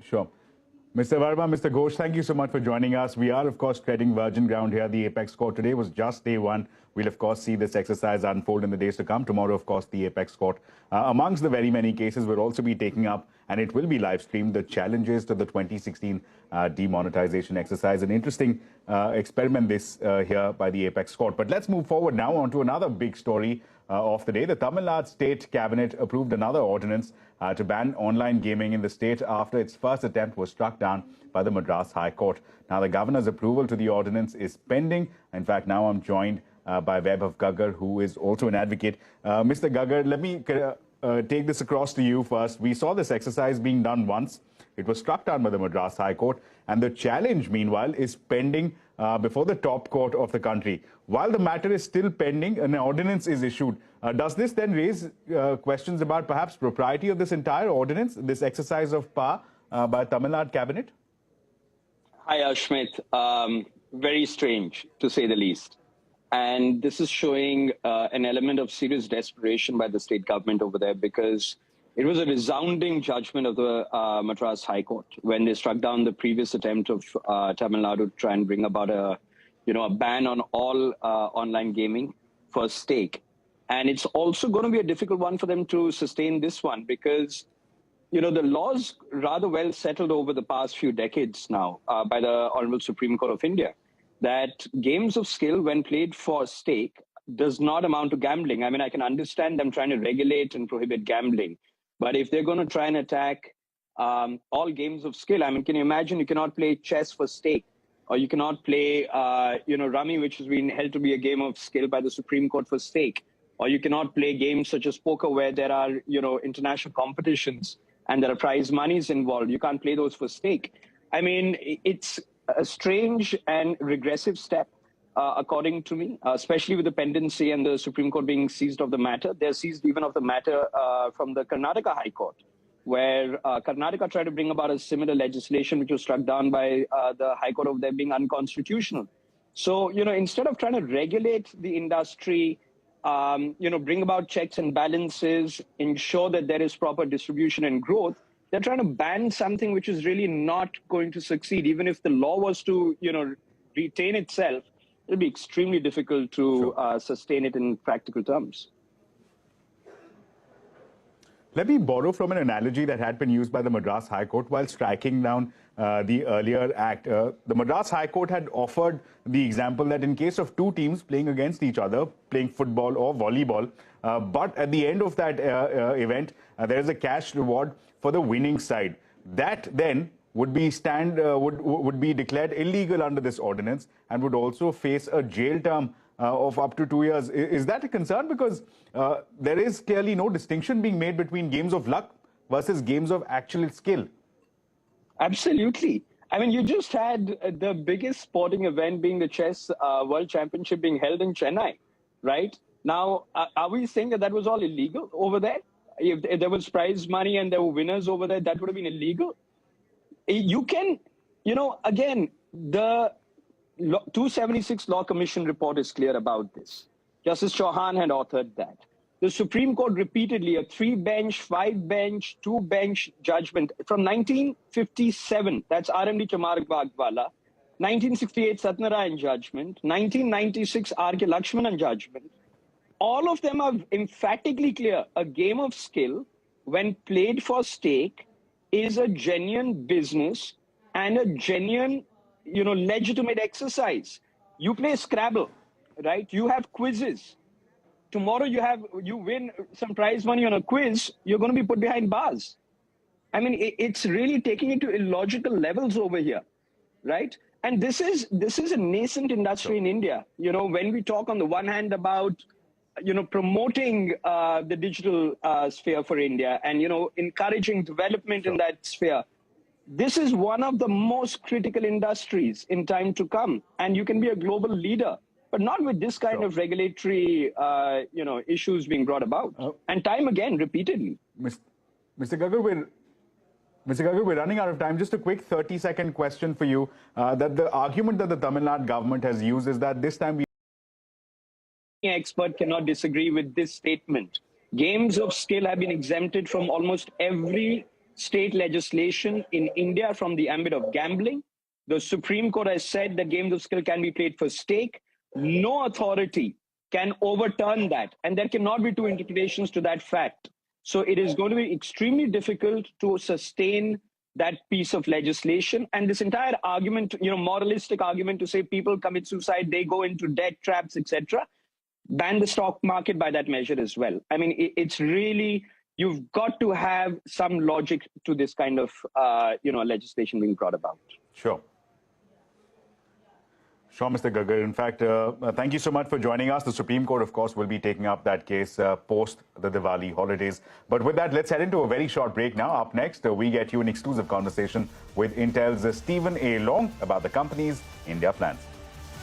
Sure. Mr. Verma, Mr. Ghosh, thank you so much for joining us. We are, of course, treading virgin ground here. The Apex Court today was just day one. We'll, of course, see this exercise unfold in the days to come. Tomorrow, of course, the Apex Court, amongst the very many cases, will also be taking up, and it will be live streamed, the challenges to the 2016 demonetization exercise. An interesting experiment this here by the Apex Court. But let's move forward now on to another big story of the day. The Tamil Nadu State Cabinet approved another ordinance to ban online gaming in the state after its first attempt was struck down by the Madras High Court. Now, the governor's approval to the ordinance is pending. In fact, now I'm joined by Vaibhav Gaggar, who is also an advocate. Mr. Gaggar, let me take this across to you first. We saw this exercise being done once. It was struck down by the Madras High Court, and the challenge, meanwhile, is pending before the top court of the country. While the matter is still pending, an ordinance is issued. Does this then raise questions about perhaps propriety of this entire ordinance, this exercise of power by Tamil Nadu cabinet? Hi, Ashmit. Very strange, to say the least. And this is showing an element of serious desperation by the state government over there, because it was a resounding judgment of the Madras High Court when they struck down the previous attempt of Tamil Nadu to try and bring about a ban on all online gaming for a stake. And it's also going to be a difficult one for them to sustain this one, because the law's rather well settled over the past few decades now by the Honorable Supreme Court of India, that games of skill, when played for stake, does not amount to gambling. I mean, I can understand them trying to regulate and prohibit gambling, but if they're going to try and attack all games of skill, I mean, can you imagine you cannot play chess for stake, or you cannot play, rummy, which has been held to be a game of skill by the Supreme Court, for stake, or you cannot play games such as poker where there are, international competitions and there are prize monies involved. You can't play those for stake. I mean, it's a strange and regressive step, according to me, especially with the pendency and the Supreme Court being seized of the matter. They're seized even of the matter from the Karnataka High Court, where Karnataka tried to bring about a similar legislation which was struck down by the High Court of there being unconstitutional. So, instead of trying to regulate the industry, bring about checks and balances, ensure that there is proper distribution and growth, they're trying to ban something which is really not going to succeed. Even if the law was to, retain itself, it'll be extremely difficult to sustain it in practical terms. Let me borrow from an analogy that had been used by the Madras High Court while striking down the earlier act. The Madras High Court had offered the example that in case of two teams playing against each other, playing football or volleyball, but at the end of that event, there is a cash reward for the winning side. That then would be would be declared illegal under this ordinance and would also face a jail term of up to 2 years. Is that a concern? Because there is clearly no distinction being made between games of luck versus games of actual skill. Absolutely. I mean, you just had the biggest sporting event being the chess world championship being held in Chennai, right? Now, are we saying that that was all illegal over there? If there was prize money and there were winners over there, that would have been illegal. You can, again, the 276 Law Commission report is clear about this. Justice Chauhan had authored that. The Supreme Court repeatedly, a 3-bench, 5-bench, 2-bench judgment from 1957, that's RMD Chamark Bagwala, 1968 Satnarayan judgment, 1996 R.K. Lakshmanan judgment. All of them are emphatically clear. A game of skill, when played for stake, is a genuine business and a genuine, legitimate exercise. You play Scrabble, right? You have quizzes. Tomorrow you win some prize money on a quiz, you're going to be put behind bars. I mean, it's really taking it to illogical levels over here, right? And this is a nascent industry in India. When we talk on the one hand about, promoting the digital sphere for India and, encouraging development in that sphere, this is one of the most critical industries in time to come. And you can be a global leader, but not with this kind of regulatory, issues being brought about. And time again, repeatedly. Mr. Gaggar, we're running out of time. Just a quick 30-second question for you. That the argument that the Tamil Nadu government has used is that this time expert cannot disagree with this statement. Games of skill have been exempted from almost every state legislation in India from the ambit of gambling. The Supreme Court has said that games of skill can be played for stake. No authority can overturn that. And there cannot be two interpretations to that fact. So it is going to be extremely difficult to sustain that piece of legislation. And this entire argument, moralistic argument to say people commit suicide, they go into debt traps, etc., ban the stock market by that measure as well. I mean, it's really, you've got to have some logic to this kind of, legislation being brought about. Sure. Sure, Mr. Gaggar. In fact, thank you so much for joining us. The Supreme Court, of course, will be taking up that case post the Diwali holidays. But with that, let's head into a very short break now. Up next, we get you an exclusive conversation with Intel's Stephen A. Long about the company's India plans.